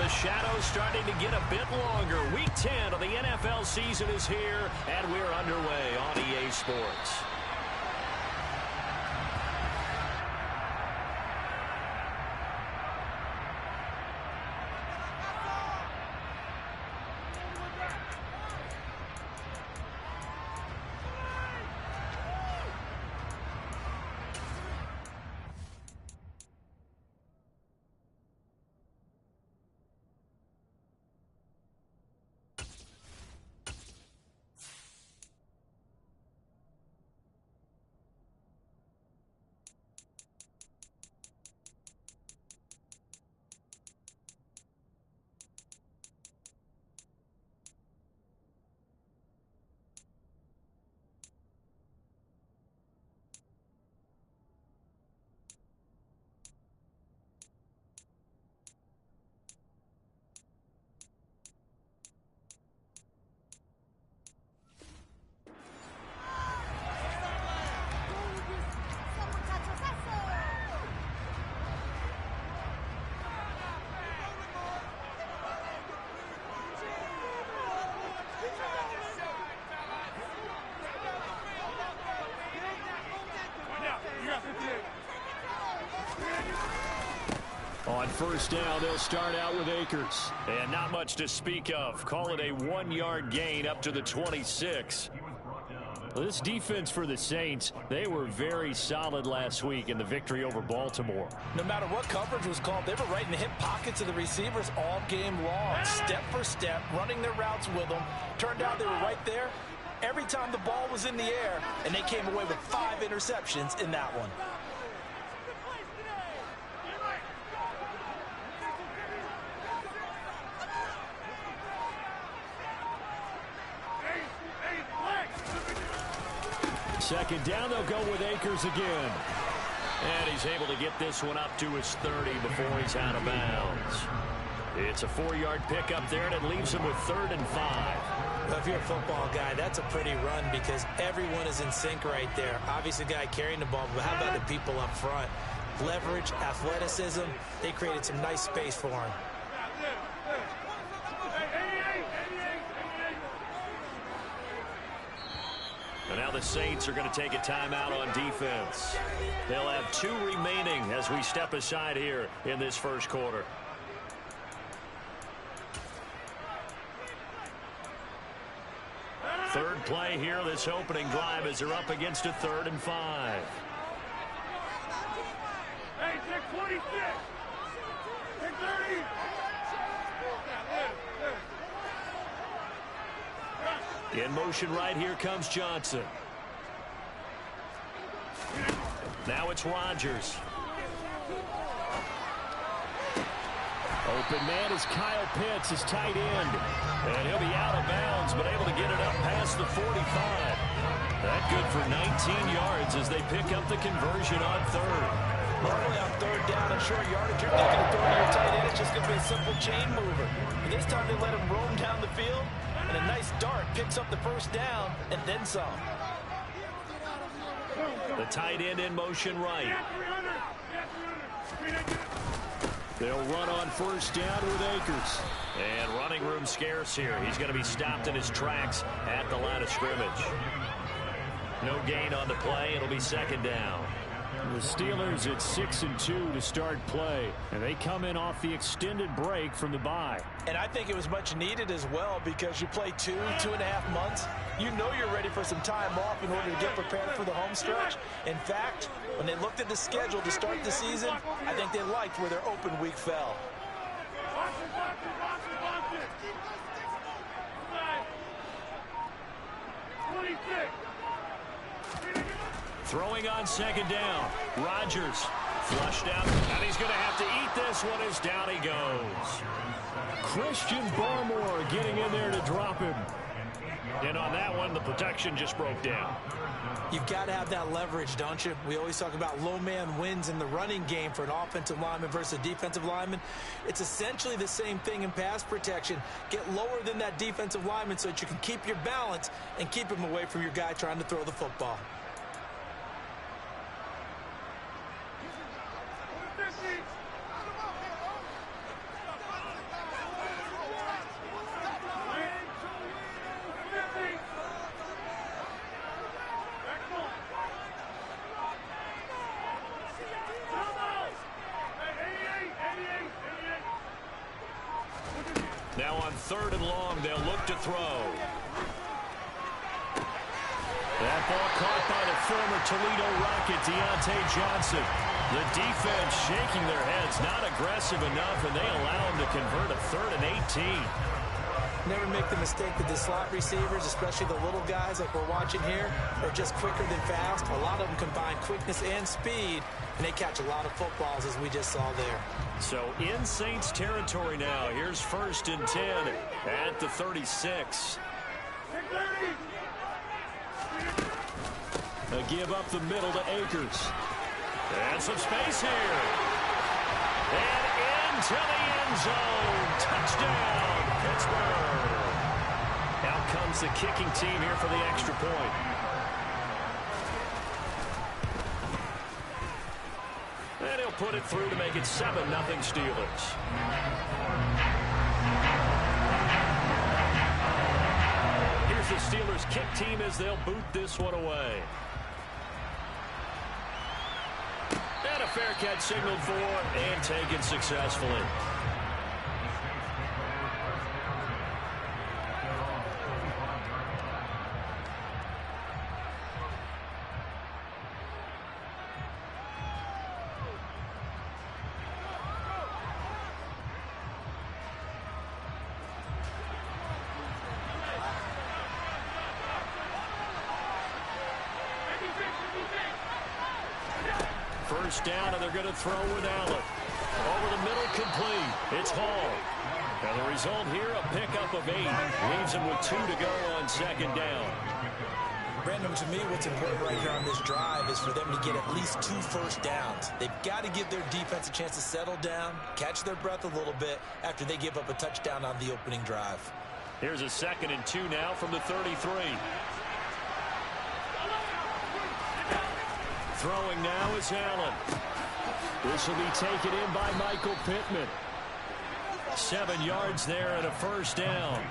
The shadow's starting to get a bit longer. Week 10 of the NFL season is here, and we're underway on EA Sports. On first down, they'll start out with Akers. And not much to speak of. Call it a 1-yard gain up to the 26. Well, this defense for the Saints, they were very solid last week in the victory over Baltimore. No matter what coverage was called, they were right in the hip pockets of the receivers all game long. Step for step, running their routes with them. Turned out they were right there every time the ball was in the air, and they came away with 5 interceptions in that one. Second down, they'll go with Akers again. And he's able to get this one up to his 30 before he's out of bounds. It's a 4-yard pickup there, and it leaves him with 3rd and 5. Well, if you're a football guy, that's a pretty run because everyone is in sync right there. Obviously, the guy carrying the ball, but how about the people up front? Leverage, athleticism, they created some nice space for him. And now the Saints are going to take a timeout on defense. They'll have 2 remaining as we step aside here in this first quarter. Third play here, this opening drive as they're up against a 3rd and 5. Hey, take 26. Take 30. In motion right here comes Johnson. Now it's Rodgers. Open man is Kyle Pitts, his tight end. And he'll be out of bounds, but able to get it up past the 45. That good for 19 yards as they pick up the conversion on 3rd. Normally on 3rd down and short yardage, you're not going to throw to your tight end. It's just going to be a simple chain mover. But this time they let him roam down the field, and a nice dart picks up the first down and then some. The tight end in motion right. They'll run on first down with Akers. And running room scarce here. He's going to be stopped in his tracks at the line of scrimmage. No gain on the play. It'll be 2nd down. The Steelers at 6-2 to start play. And they come in off the extended break from the bye. And I think it was much needed as well because you play 2.5 months. You know you're ready for some time off in order to get prepared for the home stretch. In fact, when they looked at the schedule to start the season, I think they liked where their open week fell. Throwing on 2nd down. Rodgers flushed out, and he's going to have to eat this one as down he goes. Christian Barmore getting in there to drop him. And on that one, the protection just broke down. You've got to have that leverage, don't you? We always talk about low man wins in the running game for an offensive lineman versus a defensive lineman. It's essentially the same thing in pass protection. Get lower than that defensive lineman so that you can keep your balance and keep him away from your guy trying to throw the football. 3rd and long. They'll look to throw. That ball caught by the former Toledo Rocket, Deontay Johnson. The defense shaking their heads, not aggressive enough, and they allow him to convert a 3rd and 18. Never make the mistake that the slot receivers, especially the little guys like we're watching here, are just quicker than fast. A lot of them combine quickness and speed, and they catch a lot of footballs, as we just saw there. So in Saints territory now. Here's 1st and 10 at the 36. A give up the middle to Akers. And some space here. And into the end zone. Touchdown, Pittsburgh. Out comes the kicking team here for the extra point. And he'll put it through to make it 7-0 Steelers. Here's the Steelers kick team as they'll boot this one away. And a fair catch signaled for and taken successfully. First down, and they're going to throw with Allen. Over the middle, complete. It's Hall. And the result here, a pickup of 8. Leaves him with 2 to go on 2nd down. Brandon, to me, what's important right here on this drive is for them to get at least 2 first downs. They've got to give their defense a chance to settle down, catch their breath a little bit after they give up a touchdown on the opening drive. Here's a 2nd and 2 now from the 33. Throwing now is Allen. This will be taken in by Michael Pittman. 7 yards there and a first down.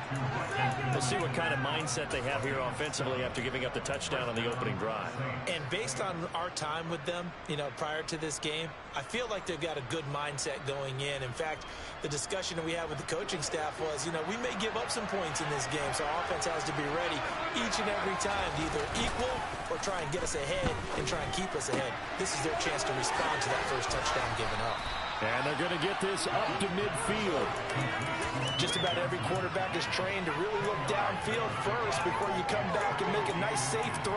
We'll see what kind of mindset they have here offensively after giving up the touchdown on the opening drive. And based on our time with them, prior to this game, I feel like they've got a good mindset going in. In fact, the discussion that we had with the coaching staff was, we may give up some points in this game, so our offense has to be ready each and every time to either equal or try and get us ahead and try and keep us ahead. This is their chance to respond to that first touchdown given up. And they're going to get this up to midfield. Just about every quarterback is trained to really look downfield first before you come back and make a nice, safe throw.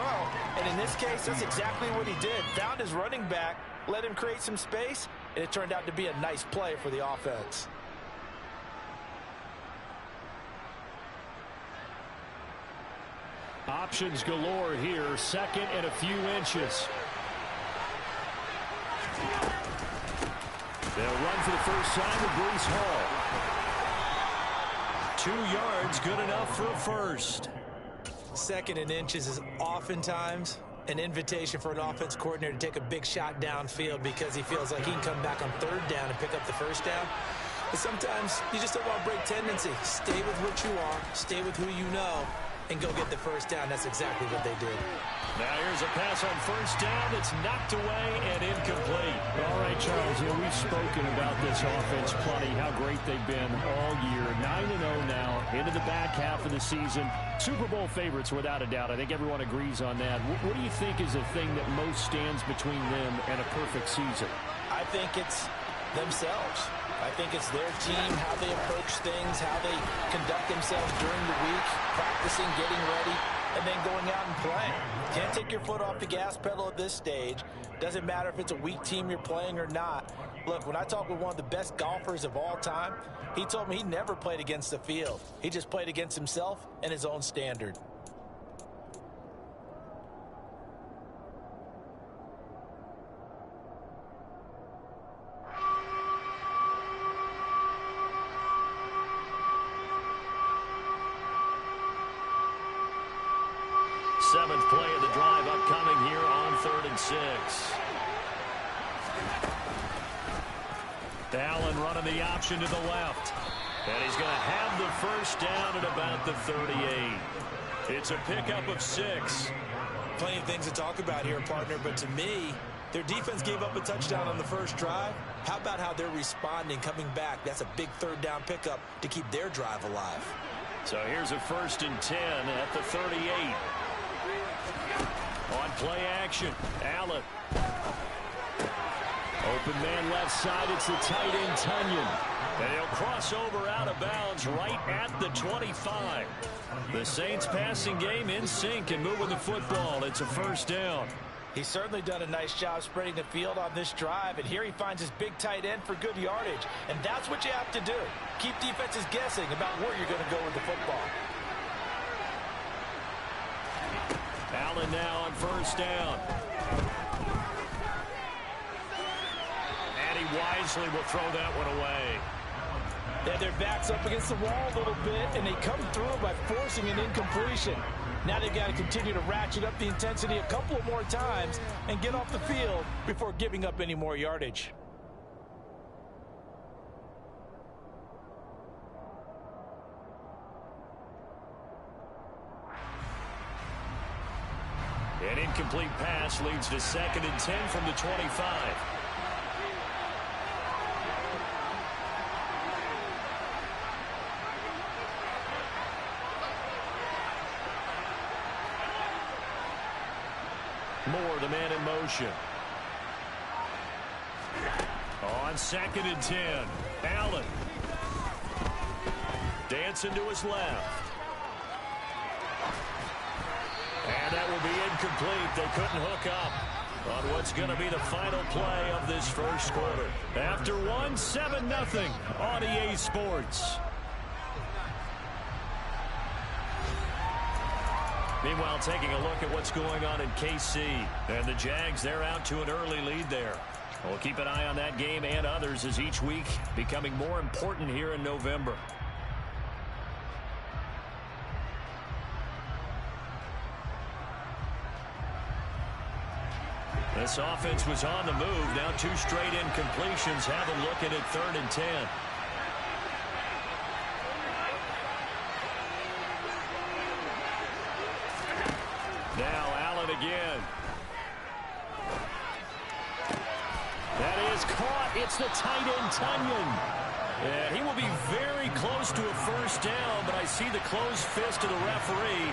And in this case, that's exactly what he did. Found his running back, let him create some space, and it turned out to be a nice play for the offense. Options galore here. 2nd and a few inches. They'll run for the first time with Breece Hall. 2 yards, good enough for a first. 2nd and inches is oftentimes an invitation for an offense coordinator to take a big shot downfield because he feels like he can come back on 3rd down and pick up the first down. But sometimes you just don't want to break tendency. Stay with what you are, stay with who you know, and go get the first down. That's exactly what they did. Now here's a pass on first down that's knocked away and incomplete. All right, Charles, we've spoken about this offense plenty, how great they've been all year. 9-0 now, into the back half of the season. Super Bowl favorites, without a doubt. I think everyone agrees on that. What do you think is the thing that most stands between them and a perfect season? I think it's themselves. I think it's their team, how they approach things, how they conduct themselves during the week, practicing, getting ready, and then going out and playing. Can't take your foot off the gas pedal at this stage. Doesn't matter if it's a weak team you're playing or not. Look, when I talk with one of the best golfers of all time, he told me he never played against the field. He just played against himself and his own standard. Seventh play of the drive upcoming here on 3rd and 6. Allen running the option to the left. And he's going to have the first down at about the 38. It's a pickup of 6. Plenty of things to talk about here, partner, but to me, their defense gave up a touchdown on the first drive. How about how they're responding, coming back? That's a big third down pickup to keep their drive alive. So here's a 1st and 10 at the 38. On play action, Allen. Open man left side, it's the tight end, Tunyon. And he'll cross over out of bounds right at the 25. The Saints passing game in sync and moving the football. It's a 1st down. He's certainly done a nice job spreading the field on this drive, and here he finds his big tight end for good yardage. And that's what you have to do. Keep defenses guessing about where you're going to go with the football. Allen now on 1st down. And he wisely will throw that one away. They have their backs up against the wall a little bit, and they come through by forcing an incompletion. Now they've got to continue to ratchet up the intensity a couple of more times and get off the field before giving up any more yardage. An incomplete pass leads to 2nd and 10 from the 25. Moore, the man in motion. On 2nd and 10, Allen. Dancing to his left. And that will be incomplete. They couldn't hook up on what's going to be the final play of this first quarter. After one, 7-0 on EA Sports. Meanwhile, taking a look at what's going on in KC. And the Jags, they're out to an early lead there. We'll keep an eye on that game and others as each week becoming more important here in November. This offense was on the move. Now 2 straight incompletions have them looking at 3rd and 10. Now Allen again. That is caught. It's the tight end, Tunyon. And he will be very close to a 1st down, but I see the closed fist of the referee,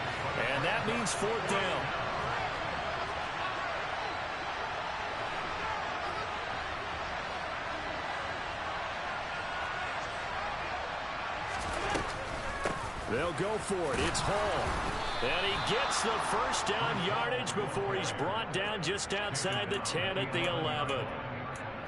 and that means 4th down. They'll go for it. It's Hall. And he gets the 1st down yardage before he's brought down just outside the 10 at the 11.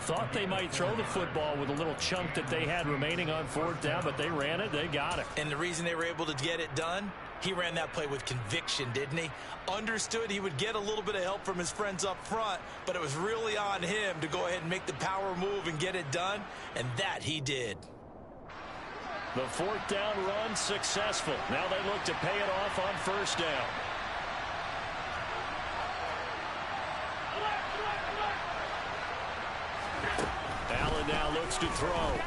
Thought they might throw the football with a little chunk that they had remaining on 4th down, but they ran it. They got it. And the reason they were able to get it done, he ran that play with conviction, didn't he? Understood he would get a little bit of help from his friends up front, but it was really on him to go ahead and make the power move and get it done, and that he did. The 4th down run successful. Now they look to pay it off on 1st down. Allen now looks to throw.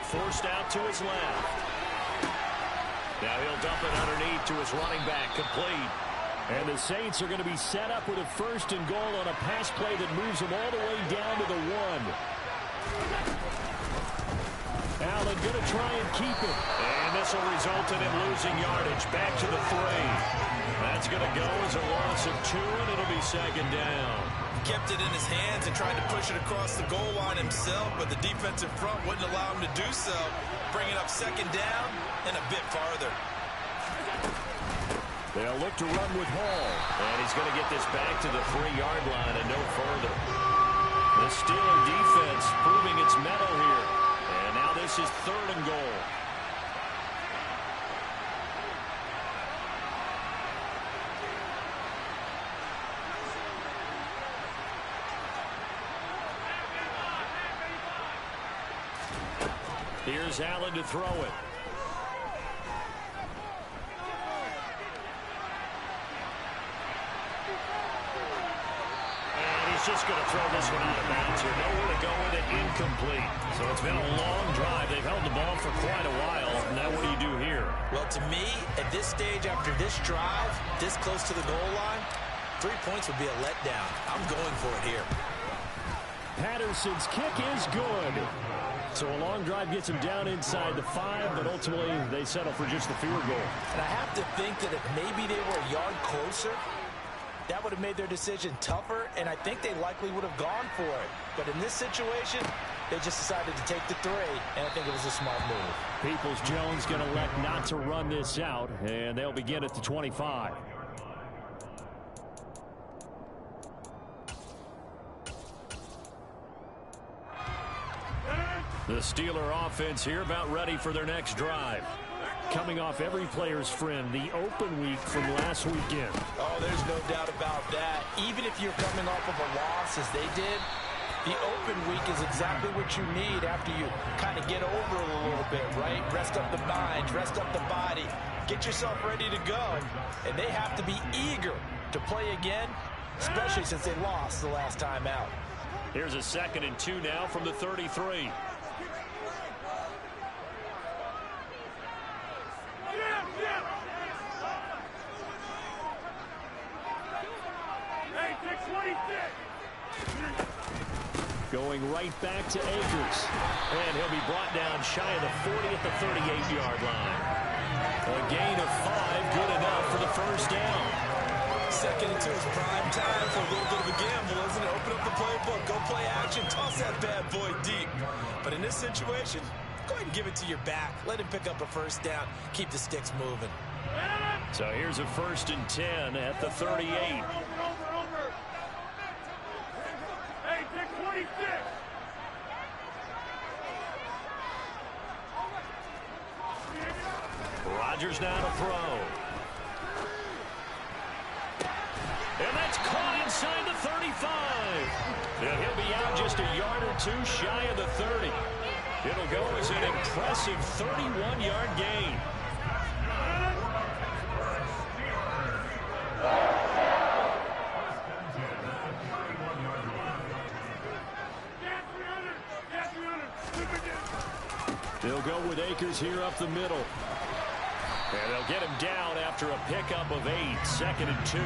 Forced out to his left. Now he'll dump it underneath to his running back, complete. And the Saints are going to be set up with a 1st and goal on a pass play that moves them all the way down to the 1. Allen going to try and keep it. And this will result in him losing yardage. Back to the 3. That's going to go as a loss of 2, and it'll be 2nd down. Kept it in his hands and tried to push it across the goal line himself, but the defensive front wouldn't allow him to do so, bringing up 2nd down and a bit farther. They'll look to run with Hall. And he's going to get this back to the 3-yard line and no further. The Steeler defense proving its mettle here. And now this is 3rd and goal. Here's Allen to throw it. Just going to throw this one out of bounds here. Nowhere to go with it, incomplete. So it's been a long drive. They've held the ball for quite a while. Now what do you do here? Well, to me, at this stage after this drive, this close to the goal line, 3 points would be a letdown. I'm going for it here. Patterson's kick is good. So a long drive gets him down inside the 5, but ultimately they settle for just the field goal. And I have to think that if maybe they were a yard closer, that would have made their decision tougher, and I think they likely would have gone for it. But in this situation, they just decided to take the 3, and I think it was a smart move. Peoples-Jones going to elect not to run this out, and they'll begin at the 25. The Steeler offense here about ready for their next drive. Coming off every player's friend, the open week from last weekend. Oh, there's no doubt about that. Even if you're coming off of a loss as they did, the open week is exactly what you need after you kind of get over it a little bit, right? Rest up the mind, rest up the body, get yourself ready to go. And they have to be eager to play again, especially since they lost the last time out. Here's a 2nd and 2 now from the 33. Going right back to Akers. And he'll be brought down shy of the 40 at the 38-yard line. A gain of 5, good enough for the first down. 2nd and 2 is prime time for a little bit of a gamble, isn't it? Open up the playbook, go play action, toss that bad boy deep. But in this situation, go ahead and give it to your back. Let him pick up a first down. Keep the sticks moving. So here's a 1st and 10 at the 38. Hey, take 26. Rodgers now to throw. And that's caught inside the 35. And he'll be out just a yard or 2 shy of the 30. It'll go as an impressive 31-yard gain. They'll go with Akers here up the middle. And they'll get him down after a pickup of 8, 2nd and 2.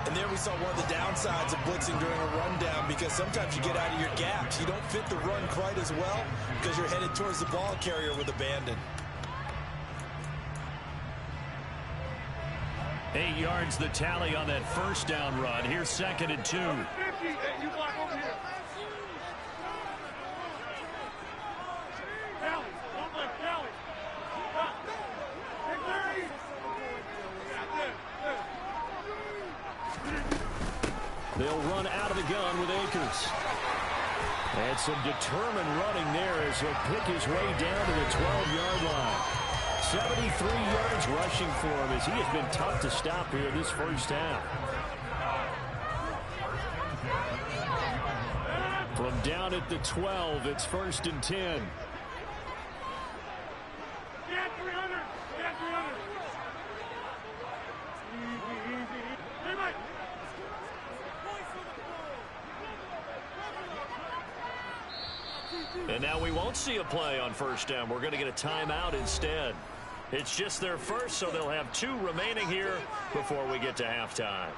And there we saw one of the downsides of blitzing during a rundown, because sometimes you get out of your gaps. You don't fit the run quite as well because you're headed towards the ball carrier with abandon. 8 yards the tally on that first down run. Here's 2nd and 2. 50. Hey, you block over here. Kelly, don't let Kelly. Hey, 30. They'll run out of the gun with Akers. And some determined running there as he'll pick his way down to the 12-yard line. 73 yards rushing for him as he has been tough to stop here this first half. From down at the 12, it's 1st and 10. Get 300. Get 300. Easy. Hey, Mike. And now we won't see a play on first down. We're going to get a timeout instead. It's just their first, so they'll have 2 remaining here before we get to halftime.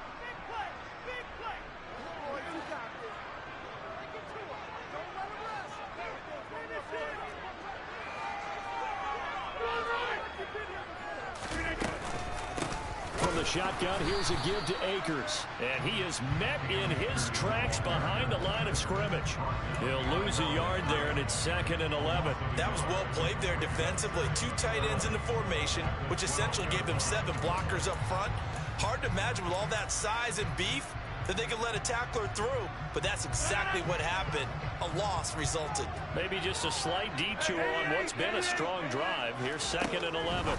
From the shotgun, here's a give to Akers. And he is met in his tracks behind the line of scrimmage. He'll lose a yard there, and it's 2nd and 11. That was well played there defensively. 2 tight ends in the formation, which essentially gave them 7 blockers up front. Hard to imagine with all that size and beef that they could let a tackler through, but that's exactly what happened. A loss resulted. Maybe just a slight detour on what's been a strong drive. Here's 2nd and 11.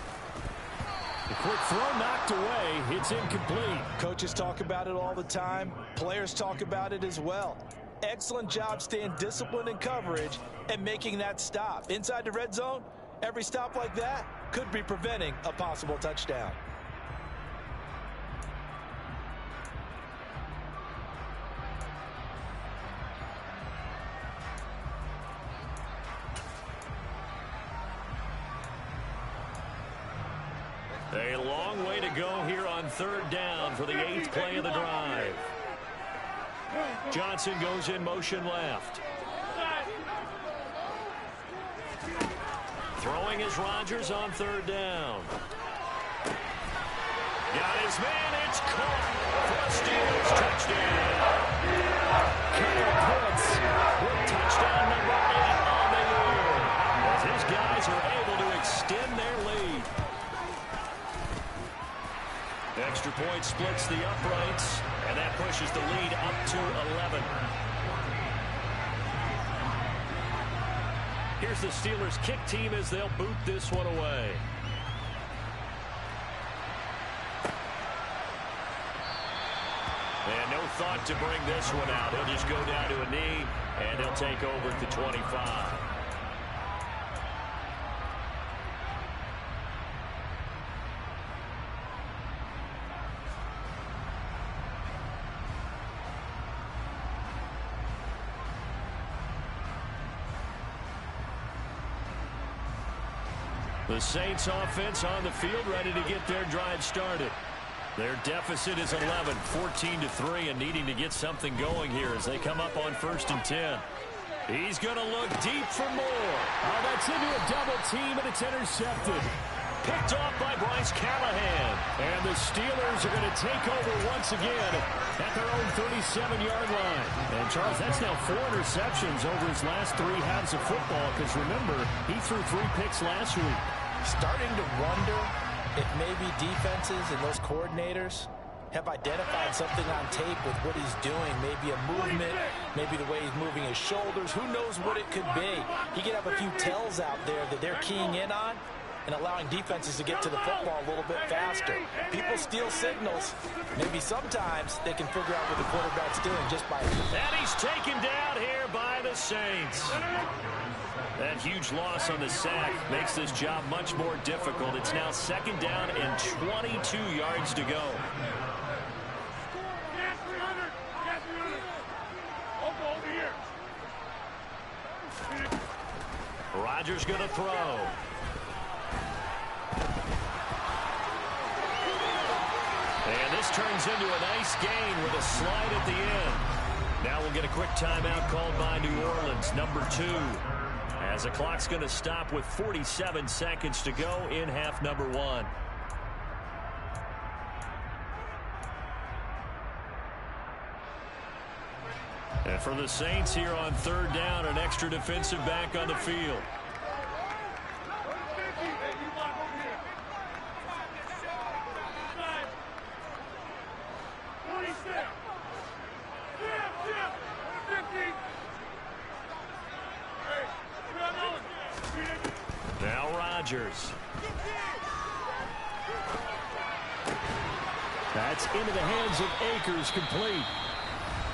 The quick throw knocked away. It's incomplete. Coaches talk about it all the time. Players talk about it as well. Excellent job staying disciplined in coverage and making that stop. Inside the red zone, every stop like that could be preventing a possible touchdown. A long way to go here on third down for the 8th play of the drive. Johnson goes in motion left. Throwing is Rodgers on third down. Got his man. It's caught for a Steelers touchdown. Kyle Pitts with touchdown number 8 on the year, as his guys are able to extend their lead. Extra point splits the uprights, and that pushes the lead up to 11. Here's the Steelers kick team as they'll boot this one away. And no thought to bring this one out. He'll just go down to a knee, and he'll take over at the 25. The Saints offense on the field, ready to get their drive started. Their deficit is 11, 14-3, and needing to get something going here as they come up on 1st and 10. He's going to look deep for more. Oh, that's into a double team, and it's intercepted. Picked off by Bryce Callahan. And the Steelers are going to take over once again at their own 37-yard line. And, Charles, that's now 4 interceptions over his last 3 halves of football, because, remember, he threw 3 picks last week. Starting to wonder if maybe defenses and those coordinators have identified something on tape with what he's doing. Maybe a movement, maybe the way he's moving his shoulders. Who knows what it could be? He could have a few tells out there that they're keying in on and allowing defenses to get to the football a little bit faster. People steal signals. Maybe sometimes they can figure out what the quarterback's doing just by... And he's taken down here by the Saints. That huge loss on the sack makes this job much more difficult. It's now 2nd down and 22 yards to go. Rodgers going to throw. And this turns into a nice gain with a slide at the end. Now we'll get a quick timeout called by New Orleans, number 2. As the clock's going to stop with 47 seconds to go in half number 1. And for the Saints here on 3rd down, an extra defensive back on the field. Now Rodgers. That's into the hands of Akers, complete.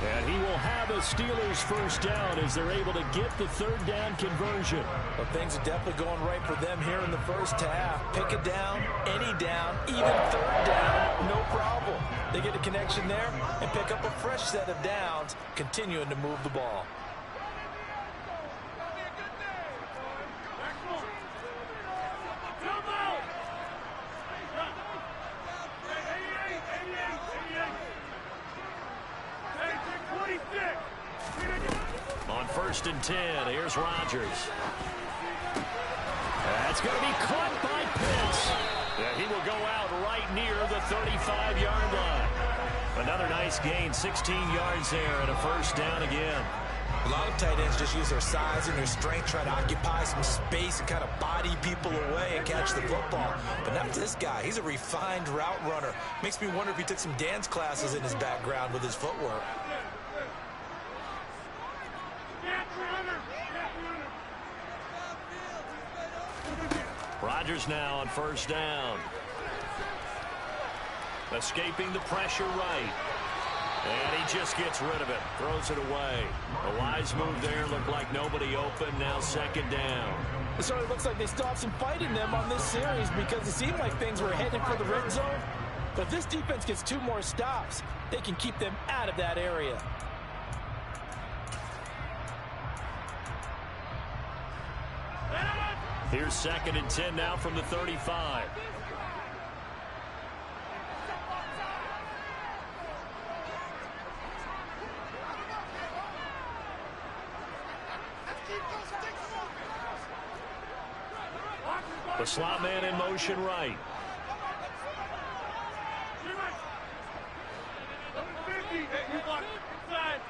And he will have a Steelers first down as they're able to get the 3rd down conversion. Well, things are definitely going right for them here in the first half. Pick a down, any down, even 3rd down, no problem. They get a connection there and pick up a fresh set of downs, continuing to move the ball. On 1st and 10, here's Rodgers. That's going to be caught by Pitts. Yeah, he will go out right near the 35-yard line. Another nice gain, 16 yards there, and a first down again. A lot of tight ends just use their size and their strength, try to occupy some space and kind of body people away and catch the football. But not this guy. He's a refined route runner. Makes me wonder if he took some dance classes in his background with his footwork. Rodgers now on 1st down. Escaping the pressure right. And he just gets rid of it. Throws it away. A wise move there. Looked like nobody open. Now 2nd down. It certainly looks like they still have some fight in them on this series because it seemed like things were headed for the red zone. But if this defense gets 2 more stops, they can keep them out of that area. Here's 2nd and 10 now from the 35. The slot man in motion right. 50. Hey, you block inside.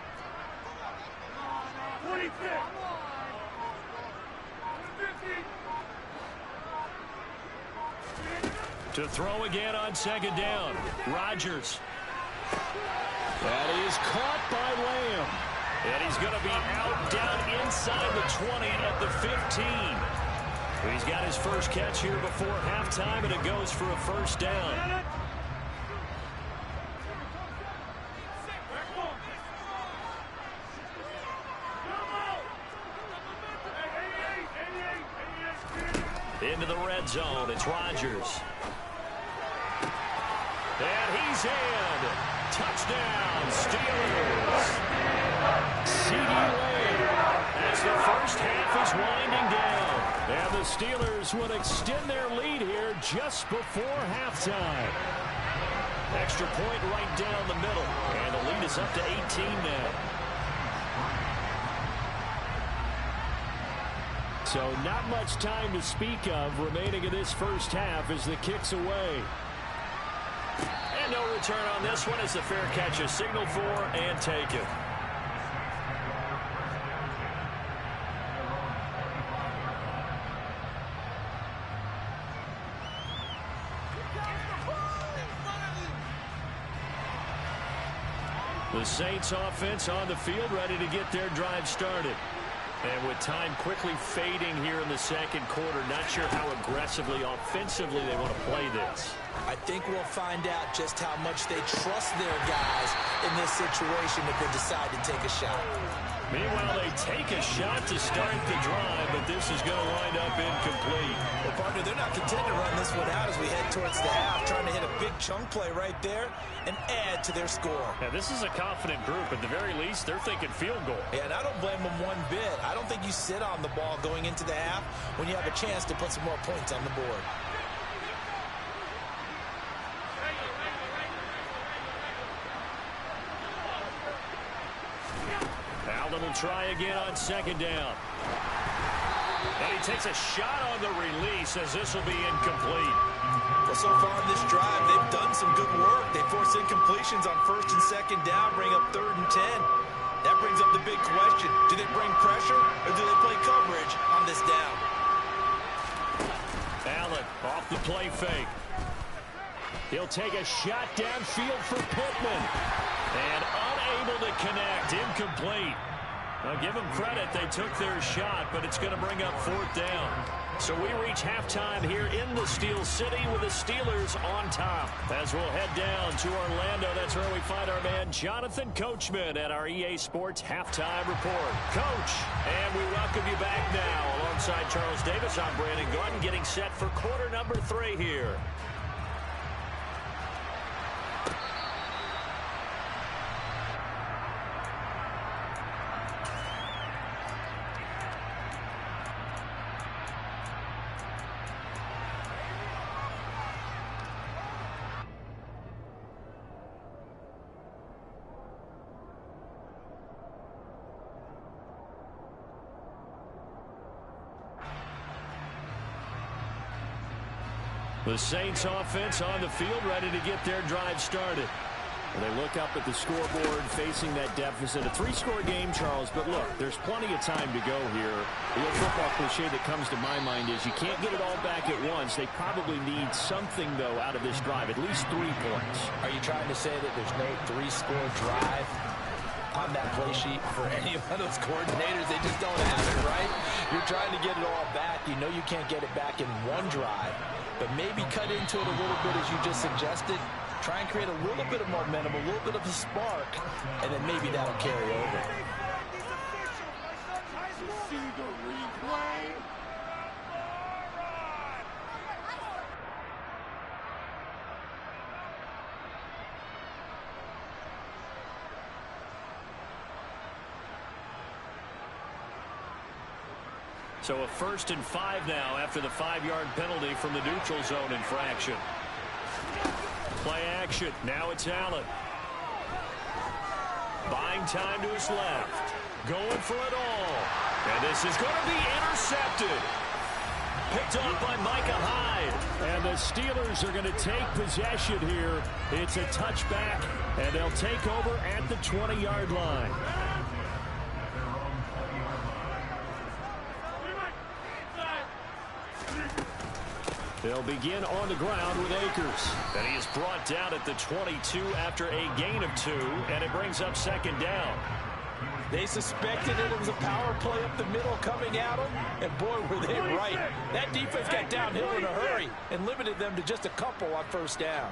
26. 50. To throw again on second down. Rodgers. That is caught by Lamb. And he's going to be out down inside the 20 at the 15. He's got his first catch here before halftime, and it goes for a first down. Into the red zone, it's Rodgers. And he's in. Touchdown, Steelers. CeeDee Lamb as the first half is winding down. And the Steelers would extend their lead here just before halftime. Extra point right down the middle. And the lead is up to 18 now. So not much time to speak of remaining in this first half as the kick's away. And no return on this one as the fair catch is signaled for and taken. The Saints offense on the field ready to get their drive started. And with time quickly fading here in the second quarter, not sure how aggressively, offensively they want to play this. I think we'll find out just how much they trust their guys in this situation if they decide to take a shot. Meanwhile, they take a shot to start the drive, but this is going to wind up incomplete. Well, partner, they're not content to run this one out as we head towards the half, trying to hit a big chunk play right there and add to their score. Yeah, this is a confident group. At the very least, they're thinking field goal. Yeah, and I don't blame them one bit. I don't think you sit on the ball going into the half when you have a chance to put some more points on the board. Alden will try again on second down. And he takes a shot on the release as this will be incomplete. Well, so far in this drive, they've done some good work. They force incompletions on first and second down, bring up 3rd and 10. That brings up the big question. Do they bring pressure or do they play coverage on this down? Allen off the play fake. He'll take a shot downfield for Pittman. And unable to connect. Incomplete. Now, give them credit. They took their shot, but it's going to bring up 4th down. So we reach halftime here in the Steel City with the Steelers on top. As we'll head down to Orlando, that's where we find our man Jonathan Coachman at our EA Sports Halftime Report. Coach, and we welcome you back now. Alongside Charles Davis, I'm Brandon Gaudin, getting set for quarter number 3 here. The Saints offense on the field ready to get their drive started. Well, they look up at the scoreboard facing that deficit. A 3-score game, Charles, but look, there's plenty of time to go here. The old football cliche that comes to my mind is you can't get it all back at once. They probably need something, though, out of this drive, at least 3 points. Are you trying to say that there's no 3-score drive on that play sheet for any of those coordinators? They just don't have it, right? You're trying to get it all back. You know you can't get it back in one drive, but maybe cut into it a little bit as you just suggested. Try and create a little bit of momentum, a little bit of a spark, and then maybe that'll carry over. See the replay. So a 1st and 5 now after the 5-yard penalty from the neutral zone infraction. Play action. Now it's Allen. Buying time to his left. Going for it all. And this is going to be intercepted. Picked off by Micah Hyde. And the Steelers are going to take possession here. It's a touchback, and they'll take over at the 20-yard line. They'll begin on the ground with Akers. And he is brought down at the 22 after a gain of 2, and it brings up second down. They suspected it was a power play up the middle coming at them, and boy, were they right. That defense got downhill in a hurry and limited them to just a couple on first down.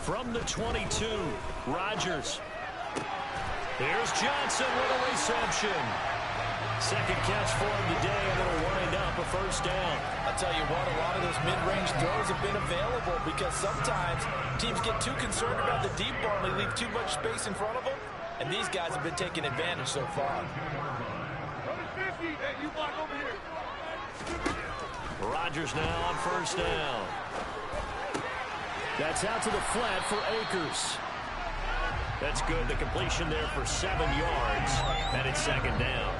From the 22, Rodgers. Here's Johnson with a reception. Second catch for him today, and it'll wind up a first down. I'll tell you what, a lot of those mid-range throws have been available because sometimes teams get too concerned about the deep ball and they leave too much space in front of them, and these guys have been taking advantage so far. Rodgers now on first down. That's out to the flat for Akers. That's good. The completion there for 7 yards, and it's second down.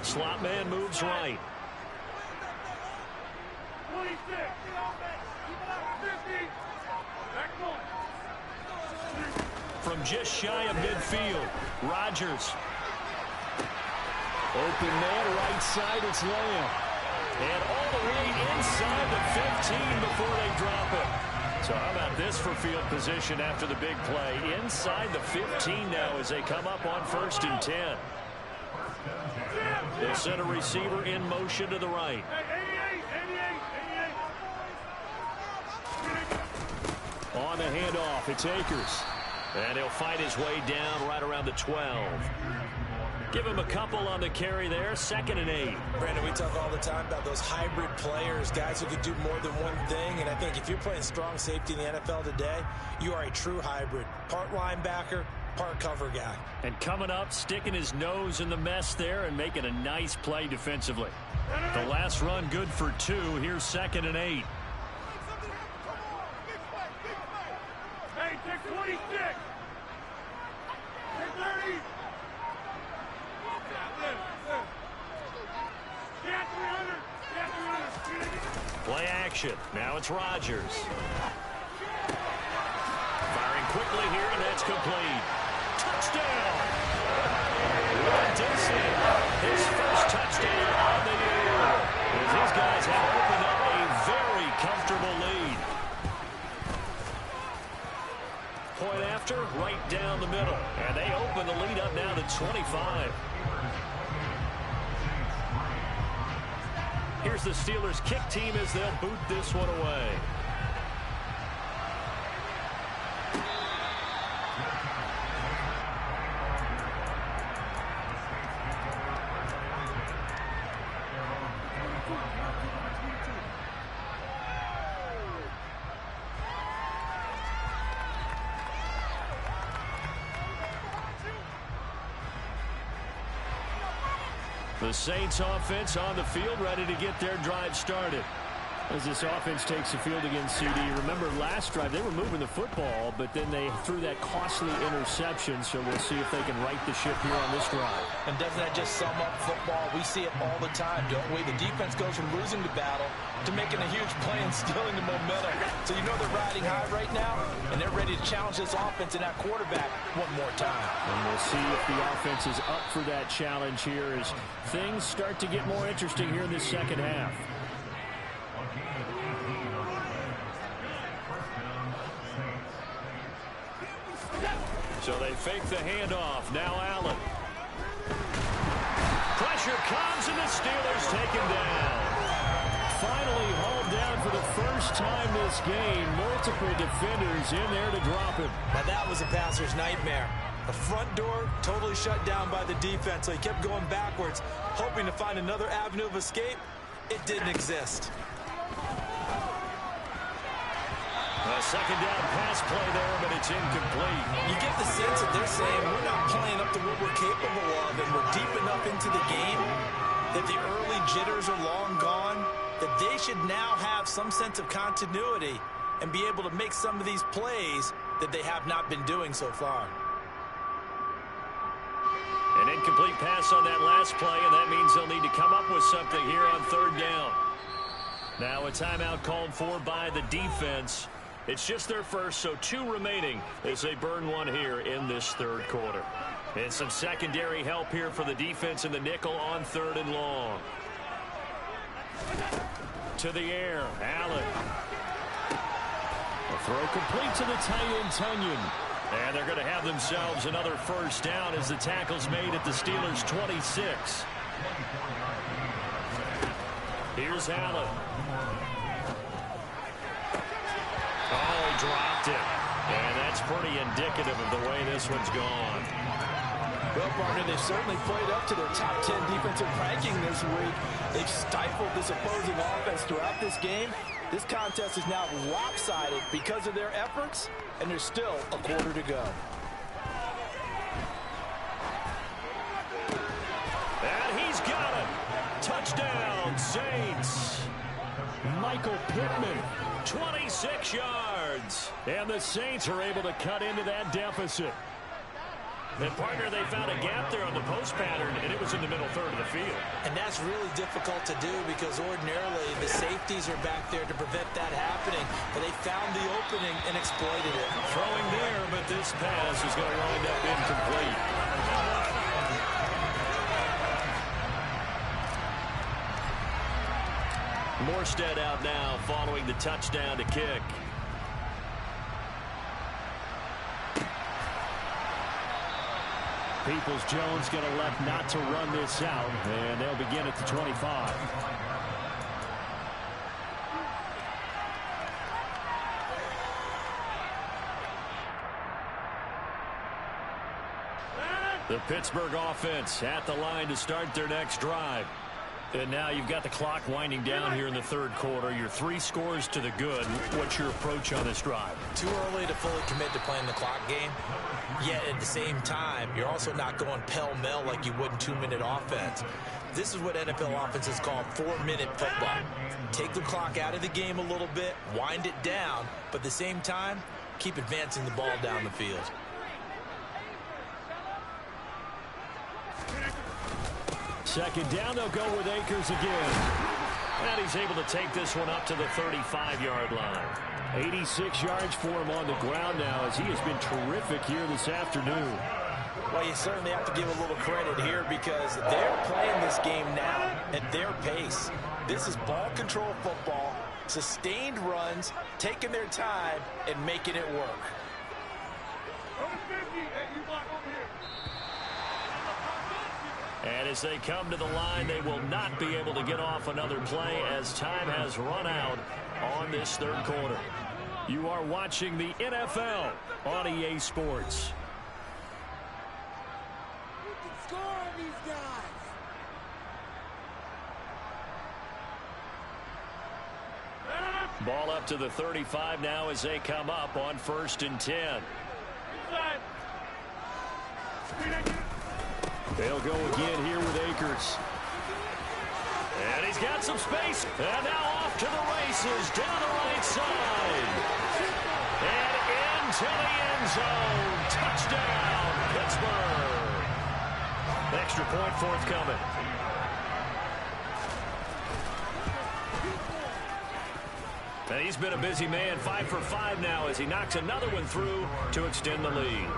Slot man moves right. From just shy of midfield, Rodgers. Open man, right side, it's Lamb. And all the way inside the 15 before they drop it. So how about this for field position after the big play? Inside the 15 now as they come up on first and 10. They'll send a receiver in motion to the right. On the handoff, it's Akers. And he'll fight his way down right around the 12. Give him a couple on the carry there. Second and 8. Brandon, we talk all the time about those hybrid players, guys who can do more than one thing. And I think if you're playing strong safety in the NFL today, you are a true hybrid. Part linebacker, part cover guy. And coming up, sticking his nose in the mess there and making a nice play defensively. The last run good for 2. Here's second and 8. Hey, take 26. Take 30. Play action. Now it's Rodgers. Firing quickly here, and that's complete. Touchdown! Rod Dissly, his first touchdown on the year. As these guys have opened up a very comfortable lead. Point after, right down the middle. And they open the lead up now to 25. Here's the Steelers kick team as they'll boot this one away. The Saints offense on the field, ready to get their drive started. As this offense takes the field against CD, remember last drive they were moving the football, but then they threw that costly interception, so we'll see if they can right the ship here on this drive. And doesn't that just sum up football? We see it all the time, don't we? The defense goes from losing the battle to making a huge play and stealing the momentum. So you know they're riding high right now, and they're ready to challenge this offense and that quarterback one more time. And we'll see if the offense is up for that challenge here as things start to get more interesting here in this second half. So they fake the handoff. Now Allen. Pressure comes, and the Steelers take him down. Finally hauled down for the first time this game. Multiple defenders in there to drop him. Now that was a passer's nightmare. The front door totally shut down by the defense, so he kept going backwards, hoping to find another avenue of escape. It didn't exist. A second down pass play there, but it's incomplete. You get the sense that they're saying we're not playing up to what we're capable of, and we're deep enough into the game that the early jitters are long gone. that they should now have some sense of continuity and be able to make some of these plays that they have not been doing so far. An incomplete pass on that last play, and that means they'll need to come up with something here on third down. Now a timeout called for by the defense. It's just their first, so 2 remaining as they burn one here in this third quarter. And some secondary help here for the defense in the nickel on 3rd and long. To the air, Allen. A throw complete to the tight end, Tunyon. And they're going to have themselves another first down as the tackle's made at the Steelers' 26. Here's Allen. Oh, he dropped it. And that's pretty indicative of the way this one's gone. Well, partner, they've certainly played up to their top 10 defensive ranking this week. They've stifled this opposing offense throughout this game. This contest is now lopsided because of their efforts, and there's still a quarter to go. And he's got it. Touchdown, Saints. Michael Pittman. 26 yards. And the Saints are able to cut into that deficit. And, partner, they found a gap there on the post pattern, and it was in the middle third of the field. And that's really difficult to do because ordinarily the safeties are back there to prevent that happening. But they found the opening and exploited it. Throwing there, but this pass is going to wind up incomplete. Morstead out now following the touchdown to kick. Peoples-Jones going to elect not to run this out, and they'll begin at the 25. The Pittsburgh offense at the line to start their next drive. And now you've got the clock winding down here in the third quarter. You're 3 scores to the good. What's your approach on this drive? Too early to fully commit to playing the clock game. Yet at the same time, you're also not going pell-mell like you would in 2-minute offense. This is what NFL offenses call 4-minute football. Take the clock out of the game a little bit, wind it down, but at the same time, keep advancing the ball down the field. Second down, they'll go with Akers again. And he's able to take this one up to the 35-yard line. 86 yards for him on the ground now as he has been terrific here this afternoon. Well, you certainly have to give a little credit here because they're playing this game now at their pace. This is ball control football, sustained runs, taking their time, and making it work. And as they come to the line, they will not be able to get off another play as time has run out on this third quarter. You are watching the NFL on EA Sports. You can score on these guys. Ball up to the 35 now as they come up on 1st and 10. They'll go again here with Akers. And he's got some space. And now off to the races down the right side. And into the end zone. Touchdown, Pittsburgh. Extra point forthcoming. And he's been a busy man, 5 for 5 now as he knocks another one through to extend the lead.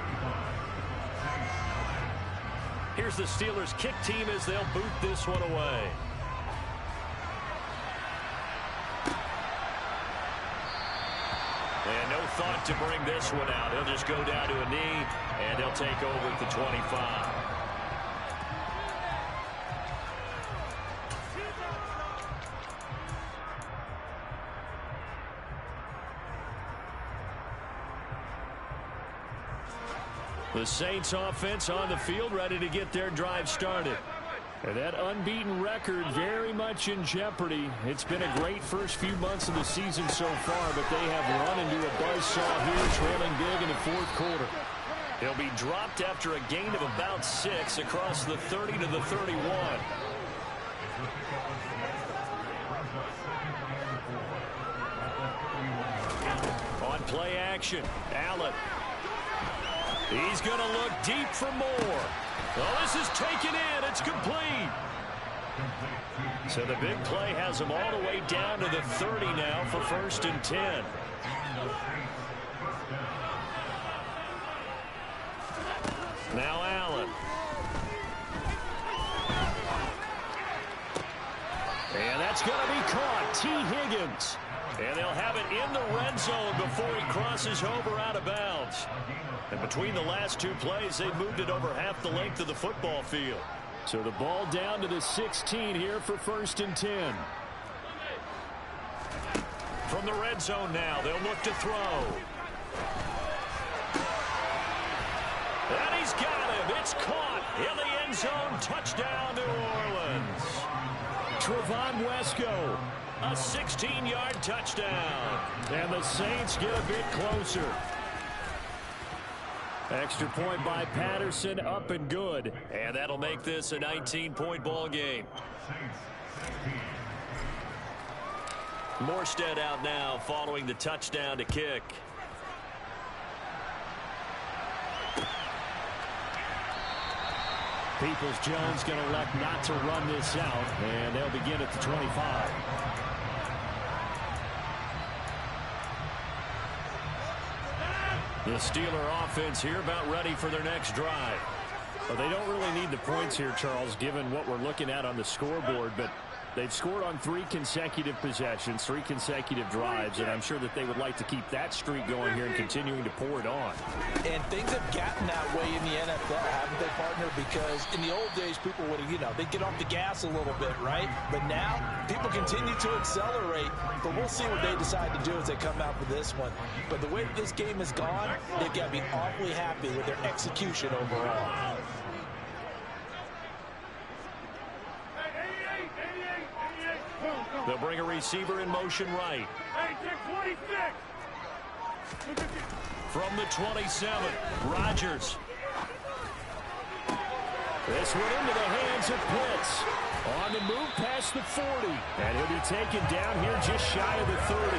Here's the Steelers kick team as they'll boot this one away. And no thought to bring this one out. He'll just go down to a knee, and they'll take over at the 25. The Saints offense on the field ready to get their drive started. And that unbeaten record very much in jeopardy. It's been a great first few months of the season so far, but they have run into a buzzsaw here, trailing big in the fourth quarter. He'll be dropped after a gain of about 6 across the 30 to the 31. On play action, Allen. He's going to look deep for more. Oh, this is taken in. It's complete. So the big play has him all the way down to the 30 now for 1st and 10. Now Allen. And that's going to be caught. T. Higgins. And they'll have it in the red zone before he crosses over out of bounds. And between the last two plays, they've moved it over half the length of the football field. So the ball down to the 16 here for 1st and 10. From the red zone now, they'll look to throw. And he's got him. It's caught in the end zone. Touchdown, New Orleans. Trevon Wesco. A 16-yard touchdown. And the Saints get a bit closer. Extra point by Patterson, up and good. And that'll make this a 19-point ball game. Morstead out now following the touchdown to kick. Peoples-Jones going to elect not to run this out, and they'll begin at the 25. The Steeler offense here about ready for their next drive. Well, they don't really need the points here, Charles, given what we're looking at on the scoreboard, but they've scored on 3 consecutive possessions, 3 consecutive drives, and I'm sure that they would like to keep that streak going here and continuing to pour it on. And things have gotten that way in the NFL, haven't they, partner? Because in the old days, people would, they'd get off the gas a little bit, right? But now, people continue to accelerate, but we'll see what they decide to do as they come out with this one. But the way this game has gone, they've got to be awfully happy with their execution overall. They'll bring a receiver in motion right. From the 27, Rodgers. This one into the hands of Pitts. On the move past the 40. And he'll be taken down here just shy of the 30.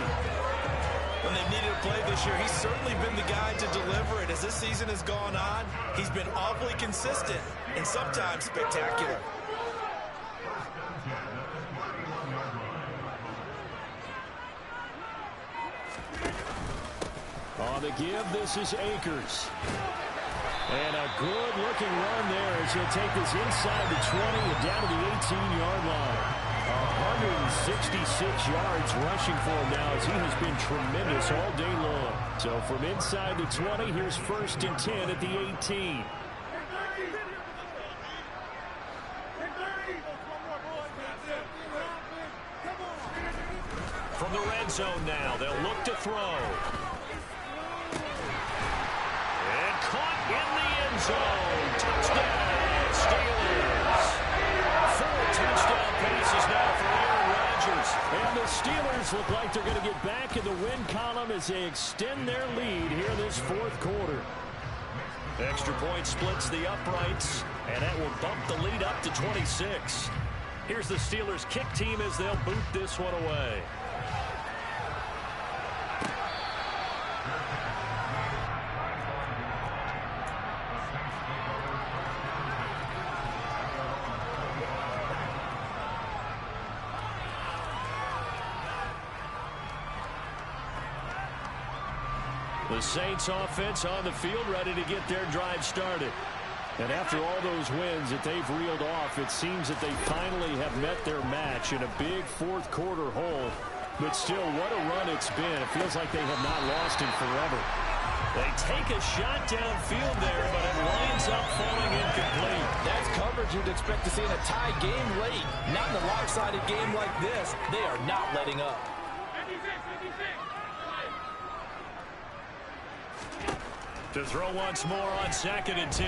When they've needed a play this year, he's certainly been the guy to deliver it. As this season has gone on, he's been awfully consistent and sometimes spectacular. On the give, this is Akers. And a good-looking run there as he'll take this inside the 20 and down to the 18-yard line. 166 yards rushing for him now as he has been tremendous all day long. So from inside the 20, here's 1st and 10 at the 18. From the red zone now, they'll look to throw. And caught in the end zone. Touchdown, Steelers. 4 touchdown passes now for Aaron Rodgers. And the Steelers look like they're going to get back in the win column as they extend their lead here in this 4th quarter. Extra point splits the uprights, and that will bump the lead up to 26. Here's the Steelers kick team as they'll boot this one away. The Saints offense on the field ready to get their drive started. And after all those wins that they've reeled off, it seems that they finally have met their match in a big 4th quarter hole. But still, what a run it's been. It feels like they have not lost in forever. They take a shot downfield there, but it winds up falling incomplete. That's coverage you'd expect to see in a tie game late. Not in a lopsided game like this. They are not letting up. To throw once more on 2nd and 10.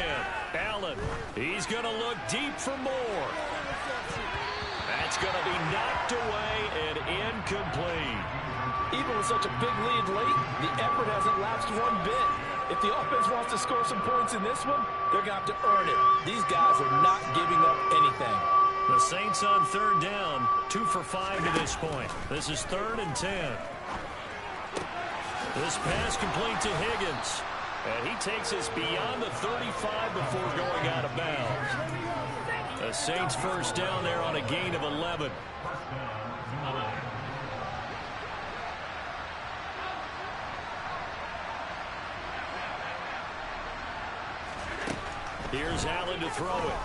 Allen, he's going to look deep for more. That's going to be knocked away and incomplete. Even with such a big lead late, the effort hasn't lapsed one bit. If the offense wants to score some points in this one, they're going to have to earn it. These guys are not giving up anything. The Saints on third down, 2 for 5 to this point. This is 3rd and 10. This pass complete to Higgins. And he takes us beyond the 35 before going out of bounds. The Saints first down there on a gain of 11. Here's Allen to throw it.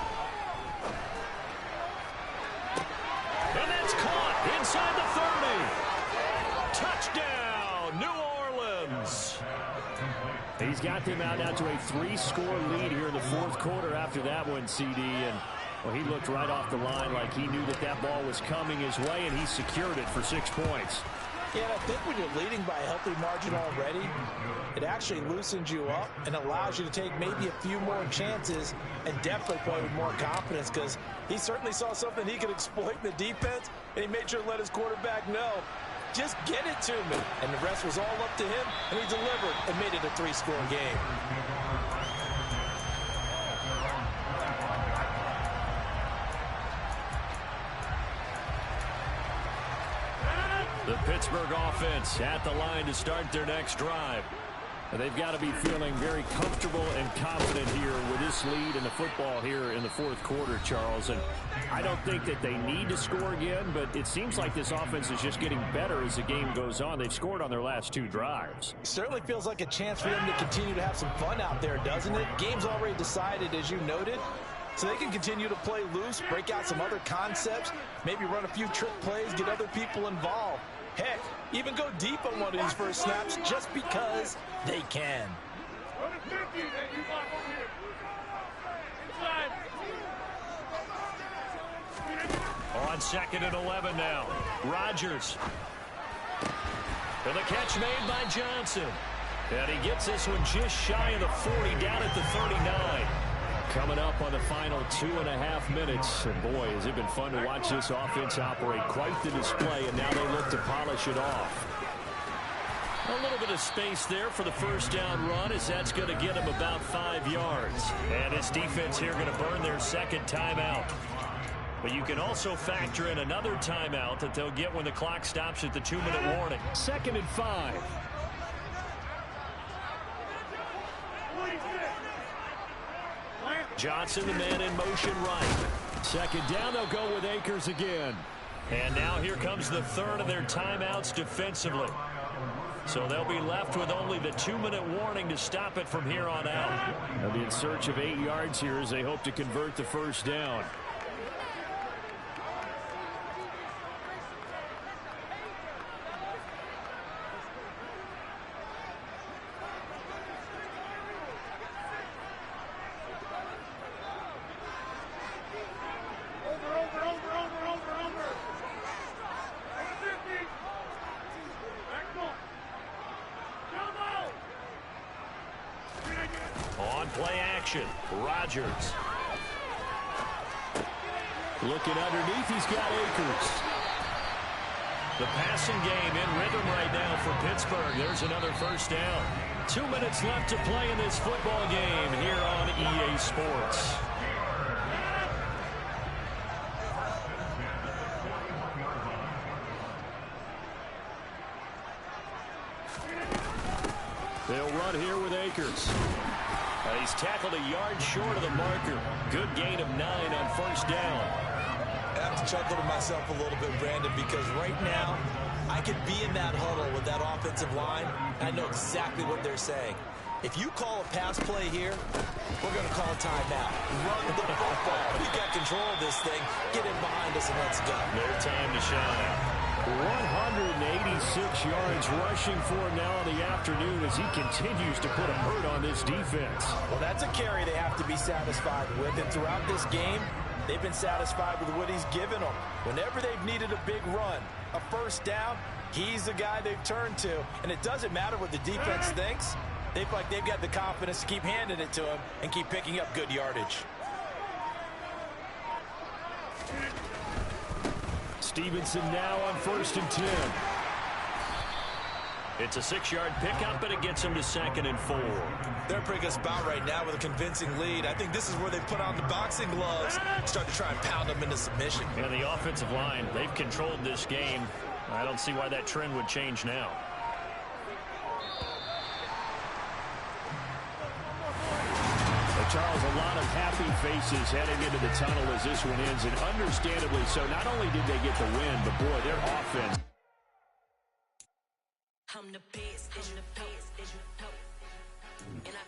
And that's caught inside the 30. Touchdown, New Orleans. He's got them out now to a 3-score lead here in the 4th quarter after that one, CD. And well, he looked right off the line like he knew that that ball was coming his way, and he secured it for 6 points. Yeah, and I think when you're leading by a healthy margin already, it actually loosens you up and allows you to take maybe a few more chances and definitely play with more confidence, because he certainly saw something he could exploit in the defense, and he made sure to let his quarterback know, just get it to me. And the rest was all up to him, and he delivered and made it a 3-score game. The Pittsburgh offense at the line to start their next drive. They've got to be feeling very comfortable and confident here with this lead in the football here in the 4th quarter, Charles. And I don't think that they need to score again, but it seems like this offense is just getting better as the game goes on. They've scored on their last 2 drives. Certainly feels like a chance for them to continue to have some fun out there, doesn't it? Game's already decided, as you noted. So they can continue to play loose, break out some other concepts, maybe run a few trick plays, get other people involved. Heck, even go deep on one of these first snaps just because they can. On 2nd and 11 now. Rodgers. And the catch made by Johnson. And he gets this one just shy of the 40, down at the 39. Coming up on the final 2.5 minutes. And boy, has it been fun to watch this offense operate. Quite the display, and now they look to polish it off. A little bit of space there for the first down run, as that's going to get him about 5 yards. And his defense here going to burn their 2nd timeout. But you can also factor in another timeout that they'll get when the clock stops at the 2-minute warning. 2nd and 5. Johnson, the man in motion right. 2nd down, they'll go with Akers again. And now here comes the 3rd of their timeouts defensively. So they'll be left with only the 2-minute warning to stop it from here on out. They'll be in search of 8 yards here as they hope to convert the first down. Rodgers. Looking underneath, he's got Akers. The passing game in rhythm right now for Pittsburgh. There's another first down. 2 minutes left to play in this football game here on EA Sports. They'll run here with Akers. He's tackled a yard short of the marker. Good gain of 9 on first down. I have to chuckle to myself a little bit, Brandon, because right now I could be in that huddle with that offensive line. I know exactly what they're saying. If you call a pass play here, we're going to call a timeout. Run the football. We got control of this thing. Get in behind us and let's go. No time to shine. 186 yards rushing for him now in the afternoon as he continues to put a hurt on this defense. Well, that's a carry they have to be satisfied with. And throughout this game, they've been satisfied with what he's given them. Whenever they've needed a big run, a first down, he's the guy they've turned to. And it doesn't matter what the defense thinks. They feel like they've got the confidence to keep handing it to him and keep picking up good yardage. Stevenson now on 1st and 10. It's a 6-yard pickup, and it gets him to 2nd and 4. They're bringing us about right now with a convincing lead. I think this is where they put on the boxing gloves, start to try and pound them into submission. And the offensive line, they've controlled this game. I don't see why that trend would change now. Charles, a lot of happy faces heading into the tunnel as this one ends, and understandably so. Not only did they get the win, but boy, their offense. I'm the best, I'm the best, and I